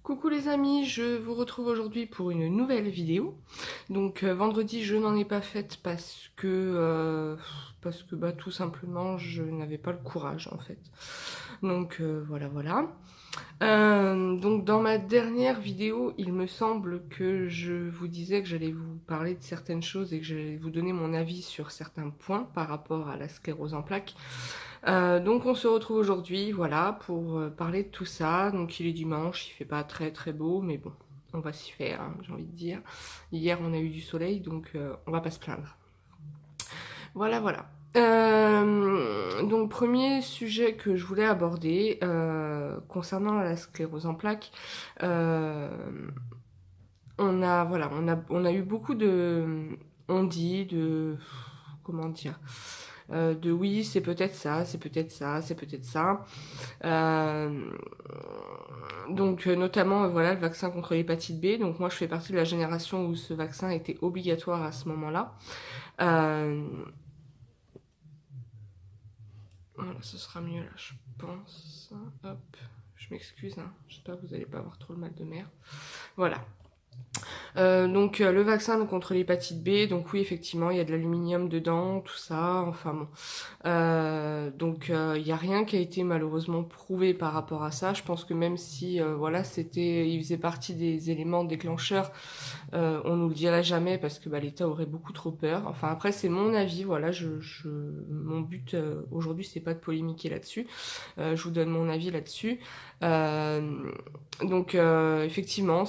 Coucou les amis, je vous retrouve aujourd'hui pour une nouvelle vidéo. Donc vendredi je n'en ai pas faite parce que tout simplement je n'avais pas le courage en fait. Donc voilà. Donc dans ma dernière vidéo, il me semble que je vous disais que j'allais vous parler de certaines choses et que j'allais vous donner mon avis sur certains points par rapport à la sclérose en plaques. Donc on se retrouve aujourd'hui, voilà, pour parler de tout ça. Donc il est dimanche, il fait pas très très beau, mais bon, on va s'y faire, hein, j'ai envie de dire. Hier on a eu du soleil, donc on va pas se plaindre. Voilà. Donc premier sujet que je voulais aborder concernant la sclérose en plaques, on a eu beaucoup on dit de, comment dire, de oui, c'est peut-être ça, c'est peut-être ça, c'est peut-être ça. Donc notamment voilà le vaccin contre l'hépatite B. Donc moi je fais partie de la génération où ce vaccin était obligatoire à ce moment-là. Voilà, ce sera mieux là, je pense. Hop, je m'excuse, hein. J'espère que vous n'allez pas avoir trop le mal de mer. Voilà. Donc le vaccin contre l'hépatite B, donc oui effectivement il y a de l'aluminium dedans, tout ça, enfin bon. Donc il n'y a rien qui a été malheureusement prouvé par rapport à ça. Je pense que même si voilà il faisait partie des éléments déclencheurs, on nous le dirait jamais parce que l'État aurait beaucoup trop peur. Enfin après c'est mon avis, voilà, mon but aujourd'hui c'est pas de polémiquer là-dessus. Je vous donne mon avis là-dessus. Donc effectivement,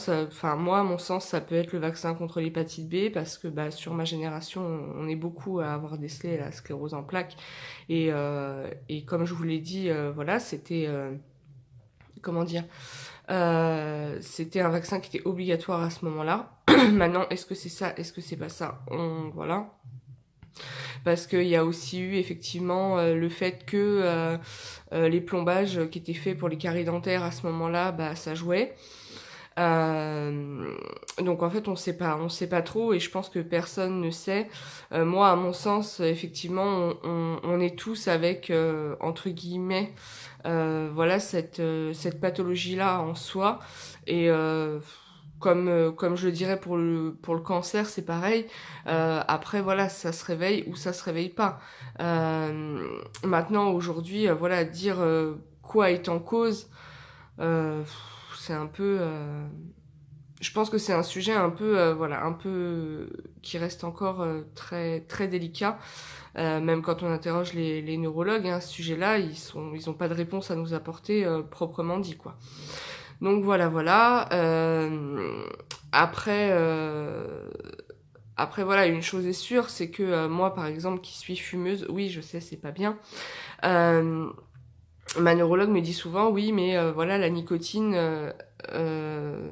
moi à mon sens ça peut être le vaccin contre l'hépatite B parce que sur ma génération on est beaucoup à avoir décelé la sclérose en plaques et comme je vous l'ai dit, voilà c'était comment dire, c'était un vaccin qui était obligatoire à ce moment-là. Maintenant est-ce que c'est ça, est-ce que c'est pas ça, voilà. Parce qu'il y a aussi eu effectivement le fait que les plombages qui étaient faits pour les caries dentaires à ce moment-là, ça jouait. Donc en fait on sait pas trop et je pense que personne ne sait. Moi à mon sens effectivement on est tous avec entre guillemets voilà cette pathologie là en soi et comme je le dirais pour le cancer, c'est pareil. Après, voilà, ça se réveille ou ça se réveille pas. Maintenant, aujourd'hui, voilà, dire quoi est en cause, euh, c'est un peu. Je pense que c'est un sujet un peu, voilà, un peu qui reste encore très très délicat. Même quand on interroge les neurologues, hein, à ce sujet-là, ils ont pas de réponse à nous apporter proprement dit, quoi. Donc voilà. Après, après voilà, une chose est sûre, c'est que moi par exemple qui suis fumeuse, oui je sais c'est pas bien. Euh, Ma neurologue me dit souvent oui mais voilà la nicotine euh,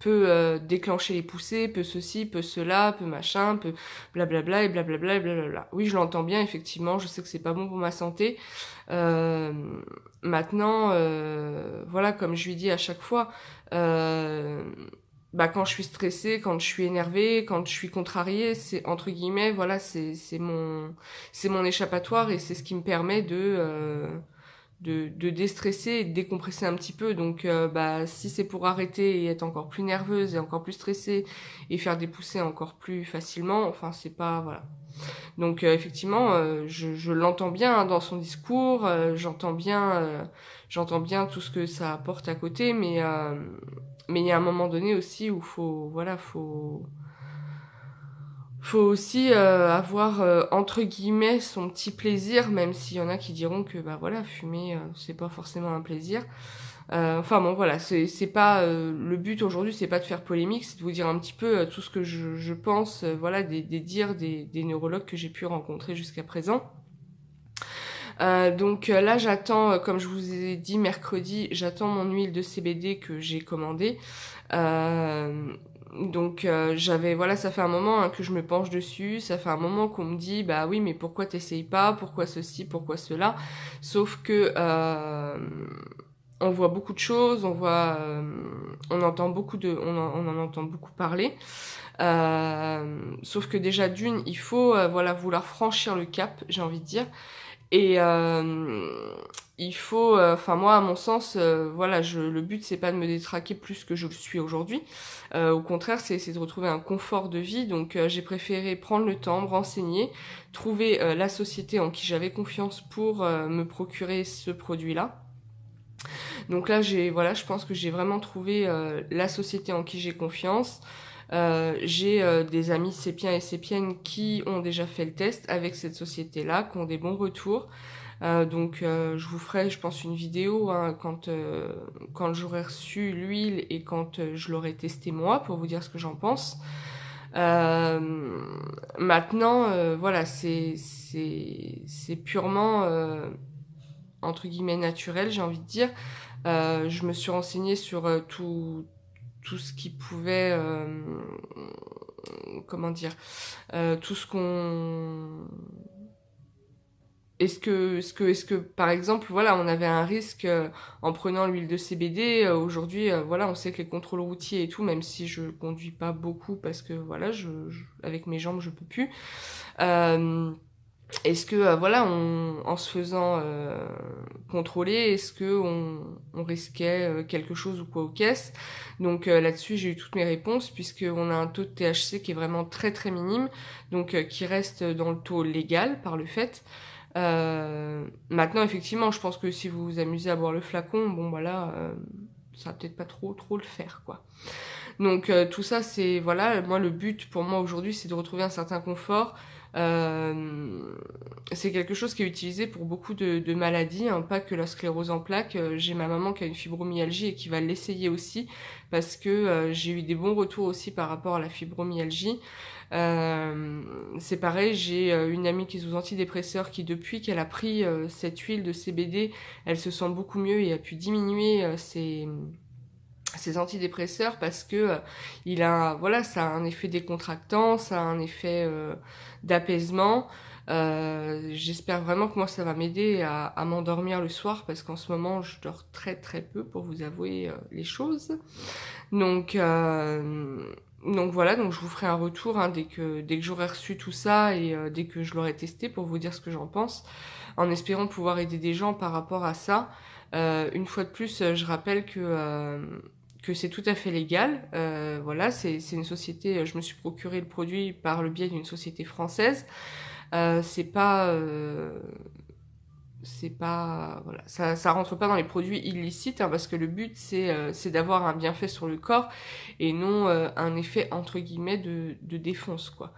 peut déclencher les poussées, peut ceci, peut cela, peut machin, peut blablabla et blablabla et blablabla. Oui je l'entends bien effectivement, je sais que c'est pas bon pour ma santé. Euh, Maintenant, voilà, comme je lui dis à chaque fois, quand je suis stressée, quand je suis énervée, quand je suis contrariée, c'est entre guillemets, voilà, c'est mon échappatoire et c'est ce qui me permet de déstresser et de décompresser un petit peu. Donc, si c'est pour arrêter et être encore plus nerveuse et encore plus stressée et faire des poussées encore plus facilement, enfin, c'est pas, voilà. Donc effectivement, je l'entends bien hein, dans son discours, j'entends bien tout ce que ça apporte à côté, mais il y a un moment donné aussi où faut aussi avoir entre guillemets son petit plaisir, même s'il y en a qui diront que voilà, fumer c'est pas forcément un plaisir. Enfin bon voilà, c'est pas le but aujourd'hui, c'est pas de faire polémique, c'est de vous dire un petit peu tout ce que je pense, voilà des dires des neurologues que j'ai pu rencontrer jusqu'à présent. Donc là j'attends, comme je vous ai dit mercredi, j'attends mon huile de CBD que j'ai commandée. Donc j'avais voilà, ça fait un moment hein, que je me penche dessus, ça fait un moment qu'on me dit bah oui mais pourquoi t'essayes pas, pourquoi ceci, pourquoi cela, sauf que on voit beaucoup de choses, on entend on en entend beaucoup parler. Sauf que déjà d'une, il faut voilà vouloir franchir le cap, j'ai envie de dire. Et il faut, enfin moi à mon sens, voilà, le but c'est pas de me détraquer plus que je le suis aujourd'hui. Au contraire, c'est de retrouver un confort de vie. Donc j'ai préféré prendre le temps, me renseigner, trouver la société en qui j'avais confiance pour me procurer ce produit-là. Donc là, voilà, je pense que j'ai vraiment trouvé la société en qui j'ai confiance. J'ai des amis sépiens et sépiennes qui ont déjà fait le test avec cette société-là, qui ont des bons retours. Donc je vous ferai, je pense, une vidéo hein, quand j'aurai reçu l'huile et quand je l'aurai testé moi pour vous dire ce que j'en pense. Maintenant, voilà, c'est purement entre guillemets naturel, j'ai envie de dire. Je me suis renseignée sur tout ce qui pouvait, comment dire, tout ce qu'on... Est-ce que, par exemple, voilà, on avait un risque en prenant l'huile de CBD. Aujourd'hui, voilà, on sait que les contrôles routiers et tout, même si je conduis pas beaucoup parce que voilà, avec mes jambes, je peux plus. Est-ce que, voilà, en se faisant contrôler, est-ce que on risquait quelque chose ou quoi aux caisses? Donc là-dessus, j'ai eu toutes mes réponses puisqu'on a un taux de THC qui est vraiment très très minime, donc qui reste dans le taux légal par le fait. Maintenant, effectivement, je pense que si vous vous amusez à boire le flacon, bon voilà, ça va peut-être pas trop le faire, quoi. Donc tout ça, c'est voilà, moi le but pour moi aujourd'hui, c'est de retrouver un certain confort. C'est quelque chose qui est utilisé pour beaucoup de maladies, hein, pas que la sclérose en plaques. J'ai ma maman qui a une fibromyalgie et qui va l'essayer aussi parce que j'ai eu des bons retours aussi par rapport à la fibromyalgie. C'est pareil, j'ai une amie qui est sous antidépresseur qui depuis qu'elle a pris cette huile de CBD, elle se sent beaucoup mieux et a pu diminuer ses antidépresseurs parce que voilà, ça a un effet décontractant, ça a un effet d'apaisement. J'espère vraiment que moi ça va m'aider à m'endormir le soir parce qu'en ce moment je dors très très peu pour vous avouer les choses. Donc voilà, donc je vous ferai un retour hein, dès que j'aurai reçu tout ça et dès que je l'aurai testé pour vous dire ce que j'en pense, en espérant pouvoir aider des gens par rapport à ça. Une fois de plus, je rappelle que c'est tout à fait légal. Voilà, c'est une société. Je me suis procuré le produit par le biais d'une société française. C'est pas voilà, ça rentre pas dans les produits illicites hein, parce que le but c'est d'avoir un bienfait sur le corps et non un effet entre guillemets de défonce quoi.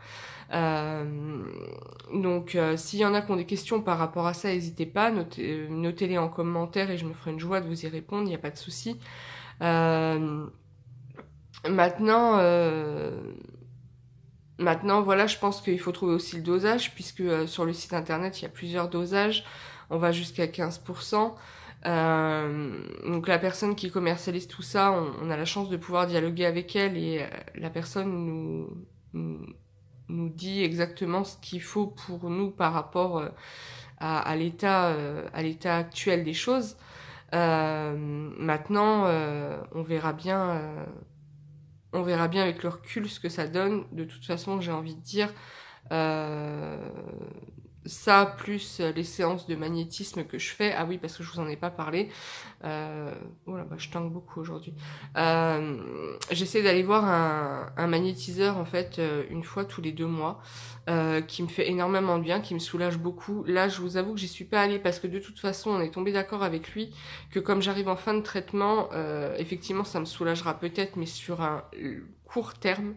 Donc s'il y en a qui ont des questions par rapport à ça, n'hésitez pas, notez-les en commentaire et je me ferai une joie de vous y répondre, il n'y a pas de souci. Maintenant voilà, je pense qu'il faut trouver aussi le dosage puisque sur le site internet il y a plusieurs dosages. On va jusqu'à 15%. Donc la personne qui commercialise tout ça, on a la chance de pouvoir dialoguer avec elle et la personne nous dit exactement ce qu'il faut pour nous par rapport à l'état actuel des choses. Maintenant, on verra bien avec le recul ce que ça donne. De toute façon, j'ai envie de dire... ça, plus les séances de magnétisme que je fais. Ah oui, parce que je vous en ai pas parlé. Oh là, bah, je tangue beaucoup aujourd'hui. J'essaie d'aller voir un magnétiseur, en fait, une fois tous les 2 mois, qui me fait énormément de bien, qui me soulage beaucoup. Là, je vous avoue que j'y suis pas allée parce que de toute façon, on est tombé d'accord avec lui que comme j'arrive en fin de traitement, effectivement, ça me soulagera peut-être, mais sur un court terme.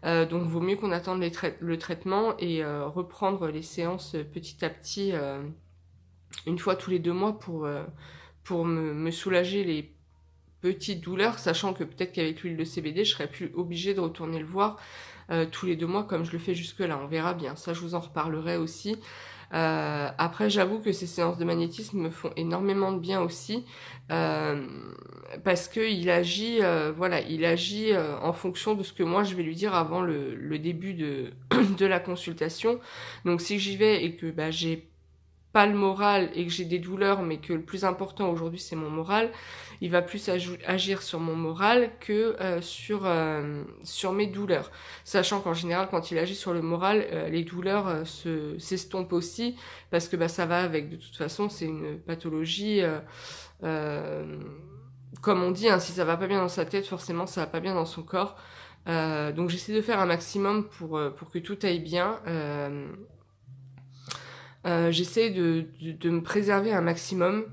Donc vaut mieux qu'on attende le traitement et reprendre les séances petit à petit, une fois tous les 2 mois pour me soulager les petites douleurs, sachant que peut-être qu'avec l'huile de CBD, je serais plus obligée de retourner le voir tous les 2 mois comme je le fais jusque-là. On verra bien, ça je vous en reparlerai aussi. Après, j'avoue que ces séances de magnétisme me font énormément de bien aussi, parce que il agit en fonction de ce que moi je vais lui dire avant le début de la consultation. Donc si j'y vais et que j'ai pas le moral et que j'ai des douleurs, mais que le plus important aujourd'hui c'est mon moral, il va plus agir sur mon moral que sur mes douleurs. Sachant qu'en général, quand il agit sur le moral, les douleurs s'estompent aussi, parce que bah, ça va avec, de toute façon, c'est une pathologie... comme on dit, hein, si ça va pas bien dans sa tête, forcément ça va pas bien dans son corps. Donc j'essaie de faire un maximum pour que tout aille bien. J'essaie de me préserver un maximum.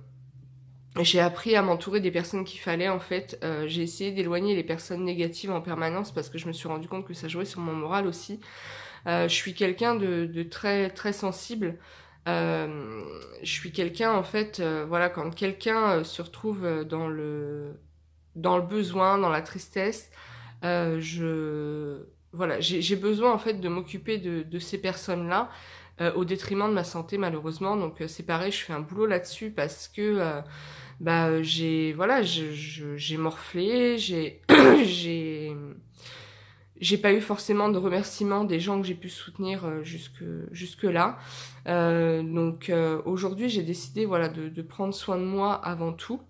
J'ai appris à m'entourer des personnes qu'il fallait en fait. J'ai essayé d'éloigner les personnes négatives en permanence parce que je me suis rendu compte que ça jouait sur mon moral aussi. Je suis quelqu'un de très très sensible. Je suis quelqu'un en fait, voilà, quand quelqu'un se retrouve dans le besoin, dans la tristesse, voilà, j'ai besoin en fait de m'occuper de ces personnes-là au détriment de ma santé malheureusement. Donc c'est pareil, je fais un boulot là-dessus parce que j'ai voilà, j'ai morflé, j'ai pas eu forcément de remerciements des gens que j'ai pu soutenir jusque là. Donc aujourd'hui j'ai décidé voilà de prendre soin de moi avant tout.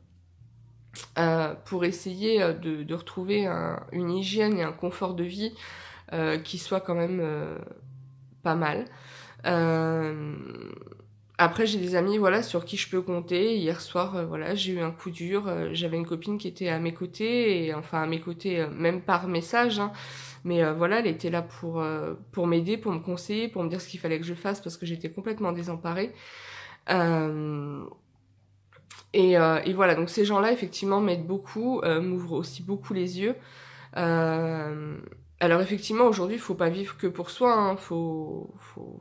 Pour essayer de retrouver une hygiène et un confort de vie qui soit quand même pas mal. Après j'ai des amis voilà sur qui je peux compter. Hier soir voilà j'ai eu un coup dur. J'avais une copine qui était à mes côtés et enfin à mes côtés même par message. Hein, mais voilà elle était là pour m'aider, pour me conseiller, pour me dire ce qu'il fallait que je fasse parce que j'étais complètement désemparée. Et voilà, donc ces gens-là, effectivement, m'aident beaucoup, m'ouvrent aussi beaucoup les yeux. Euh, alors effectivement, aujourd'hui, il faut pas vivre que pour soi, hein,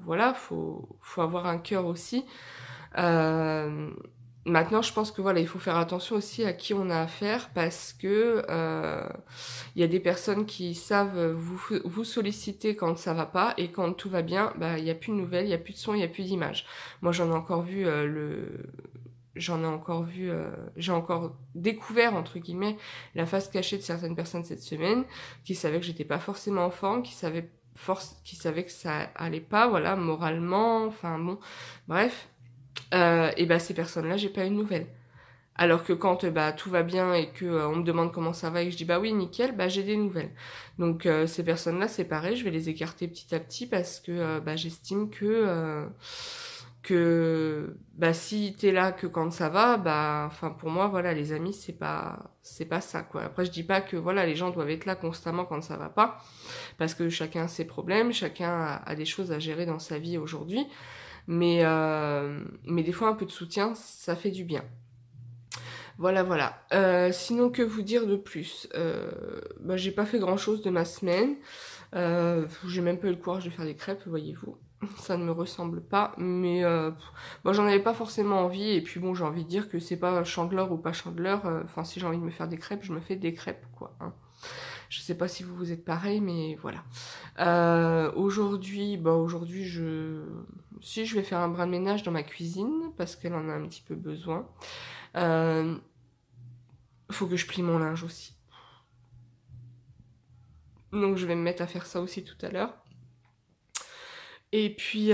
voilà, faut avoir un cœur aussi. Euh, Maintenant, je pense que voilà, il faut faire attention aussi à qui on a affaire parce que il y a des personnes qui savent vous solliciter quand ça va pas et quand tout va bien, bah il y a plus de nouvelles, il y a plus de son, il y a plus d'image. Moi, j'ai encore découvert entre guillemets la face cachée de certaines personnes cette semaine, qui savaient que j'étais pas forcément en forme, qui savaient que ça allait pas, voilà, moralement, enfin bon, bref. Et bah ces personnes-là, j'ai pas eu de nouvelles. Alors que quand bah, tout va bien et que on me demande comment ça va et que je dis bah oui nickel, bah j'ai des nouvelles. Donc ces personnes-là c'est pareil, je vais les écarter petit à petit parce que bah, j'estime que bah si t'es là que quand ça va, bah enfin pour moi voilà les amis c'est pas ça quoi. Après je dis pas que voilà les gens doivent être là constamment quand ça va pas parce que chacun a ses problèmes, chacun a des choses à gérer dans sa vie aujourd'hui, mais des fois un peu de soutien ça fait du bien. Voilà, voilà. Sinon, que vous dire de plus bah, j'ai pas fait grand-chose de ma semaine. J'ai même pas eu le courage de faire des crêpes, voyez-vous. Ça ne me ressemble pas, mais bon, j'en avais pas forcément envie. Et puis bon, j'ai envie de dire que c'est pas Chandeleur ou pas Chandeleur. Enfin, si j'ai envie de me faire des crêpes, je me fais des crêpes, quoi. Hein. Je sais pas si vous êtes pareil, mais voilà. Aujourd'hui, si je vais faire un brin de ménage dans ma cuisine parce qu'elle en a un petit peu besoin. Faut que je plie mon linge aussi. Donc je vais me mettre à faire ça aussi tout à l'heure. Et puis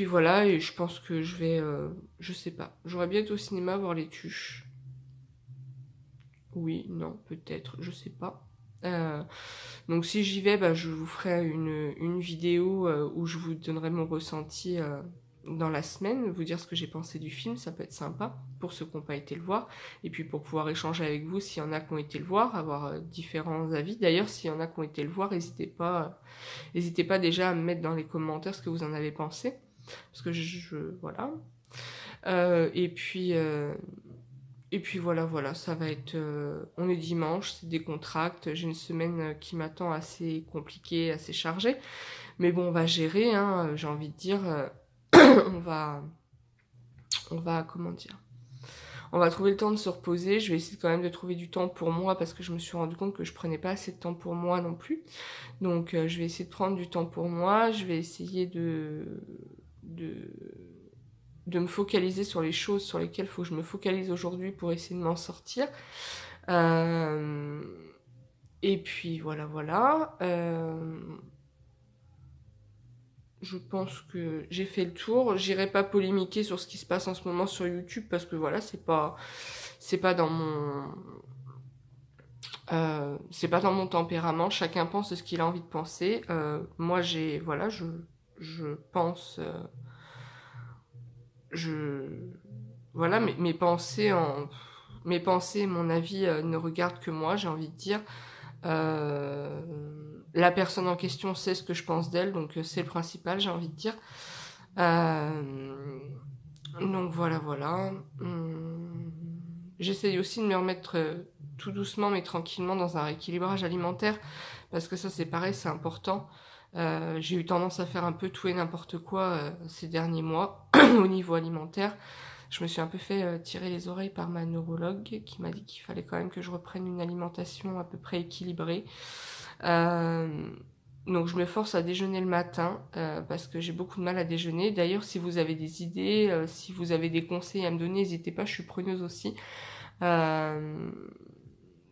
voilà, et je pense que je vais je sais pas. J'aurais bien été au cinéma voir les Tuches. Oui, non, peut-être, je sais pas. Donc si j'y vais, bah, je vous ferai une vidéo où je vous donnerai mon ressenti dans la semaine, vous dire ce que j'ai pensé du film, ça peut être sympa pour ceux qui n'ont pas été le voir, et puis pour pouvoir échanger avec vous s'il y en a qui ont été le voir, avoir différents avis. D'ailleurs, s'il y en a qui ont été le voir, n'hésitez pas déjà à me mettre dans les commentaires ce que vous en avez pensé, parce que voilà. Et puis voilà, ça va être... on est dimanche, c'est des contracts, j'ai une semaine qui m'attend assez compliquée, assez chargée. Mais bon, on va gérer, hein, j'ai envie de dire, comment dire, on va trouver le temps de se reposer. Je vais essayer quand même de trouver du temps pour moi parce que je me suis rendu compte que je prenais pas assez de temps pour moi non plus. Donc je vais essayer de prendre du temps pour moi, je vais essayer de me focaliser sur les choses sur lesquelles il faut que je me focalise aujourd'hui pour essayer de m'en sortir. Et puis voilà. je pense que j'ai fait le tour. J'irai pas polémiquer sur ce qui se passe en ce moment sur YouTube parce que voilà, c'est pas dans mon, c'est pas dans mon tempérament. Chacun pense de ce qu'il a envie de penser. Moi, voilà, je pense, je, voilà, mes pensées, mon avis ne regardent que moi. J'ai envie de dire. Euh, la personne en question sait ce que je pense d'elle, donc c'est le principal, j'ai envie de dire. Euh, donc voilà, voilà. J'essaye aussi de me remettre tout doucement mais tranquillement dans un rééquilibrage alimentaire, parce que ça c'est pareil, c'est important. J'ai eu tendance à faire un peu tout et n'importe quoi ces derniers mois au niveau alimentaire. Je me suis un peu fait tirer les oreilles par ma neurologue qui m'a dit qu'il fallait quand même que je reprenne une alimentation à peu près équilibrée. Euh, donc je me force à déjeuner le matin parce que j'ai beaucoup de mal à déjeuner. D'ailleurs, si vous avez des idées, si vous avez des conseils à me donner, n'hésitez pas, je suis preneuse aussi. Euh,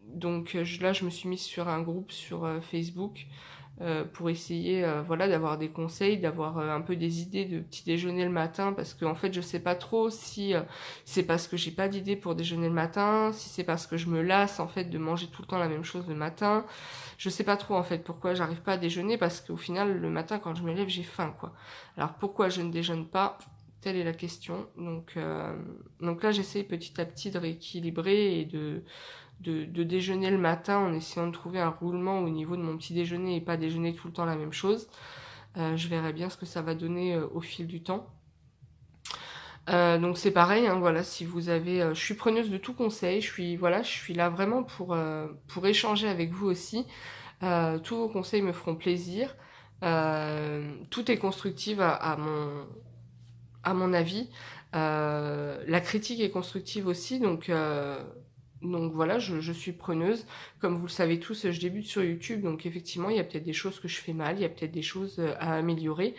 donc là, je me suis mise sur un groupe sur Facebook pour essayer voilà, d'avoir des conseils, d'avoir un peu des idées de petit déjeuner le matin, parce que en fait je sais pas trop si c'est parce que j'ai pas d'idée pour déjeuner le matin, si c'est parce que je me lasse en fait de manger tout le temps la même chose le matin. Je sais pas trop en fait pourquoi j'arrive pas à déjeuner, parce qu'au final le matin quand je me lève j'ai faim quoi. Alors pourquoi je ne déjeune pas? Telle est la question. Donc là j'essaie petit à petit de rééquilibrer et de déjeuner le matin en essayant de trouver un roulement au niveau de mon petit déjeuner et pas déjeuner tout le temps la même chose. Je verrai bien ce que ça va donner au fil du temps. Donc c'est pareil, hein, voilà, si vous avez, je suis preneuse de tout conseil, voilà, je suis là vraiment pour échanger avec vous aussi. Tous vos conseils me feront plaisir. Tout est constructif à mon avis. La critique est constructive aussi, donc voilà, je suis preneuse. Comme vous le savez tous, je débute sur YouTube, donc effectivement, il y a peut-être des choses que je fais mal, il y a peut-être des choses à améliorer.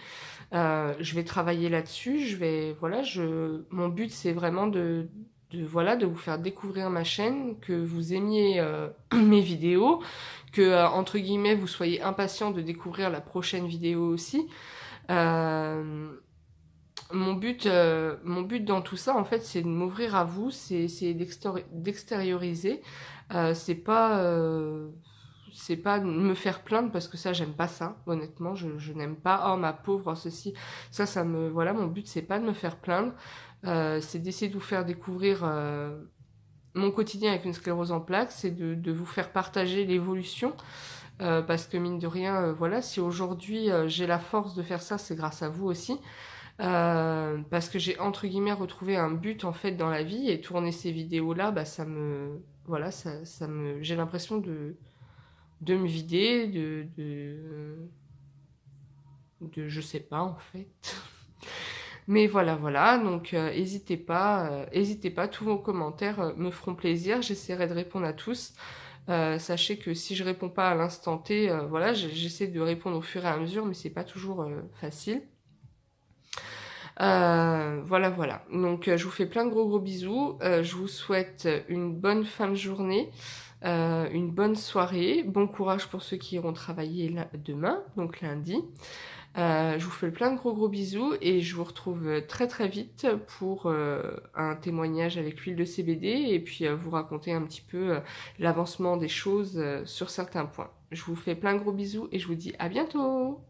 Je vais travailler là-dessus. Mon but, c'est vraiment voilà, de vous faire découvrir ma chaîne, que vous aimiez mes vidéos, que entre guillemets, vous soyez impatient de découvrir la prochaine vidéo aussi. Euh, mon but dans tout ça, en fait, c'est de m'ouvrir à vous, c'est d'extérioriser. C'est pas de me faire plaindre parce que ça, j'aime pas ça. Honnêtement, je n'aime pas. Oh ma pauvre, ceci, voilà. Mon but, c'est pas de me faire plaindre. C'est d'essayer de vous faire découvrir mon quotidien avec une sclérose en plaques. C'est de vous faire partager l'évolution. Parce que mine de rien, voilà, si aujourd'hui j'ai la force de faire ça, c'est grâce à vous aussi. Parce que j'ai entre guillemets retrouvé un but en fait dans la vie, et tourner ces vidéos là, bah voilà, j'ai l'impression de me vider, je sais pas en fait. Mais voilà, voilà, donc hésitez pas, tous vos commentaires me feront plaisir, j'essaierai de répondre à tous. Sachez que si je réponds pas à l'instant T, voilà, j'essaie de répondre au fur et à mesure, mais c'est pas toujours facile. Voilà, voilà. Donc, je vous fais plein de gros bisous. Je vous souhaite une bonne fin de journée, une bonne soirée. Bon courage pour ceux qui iront travailler demain, donc lundi. Je vous fais plein de gros bisous et je vous retrouve très très vite pour un témoignage avec l'huile de CBD et puis vous raconter un petit peu l'avancement des choses sur certains points. Je vous fais plein de gros bisous et je vous dis à bientôt!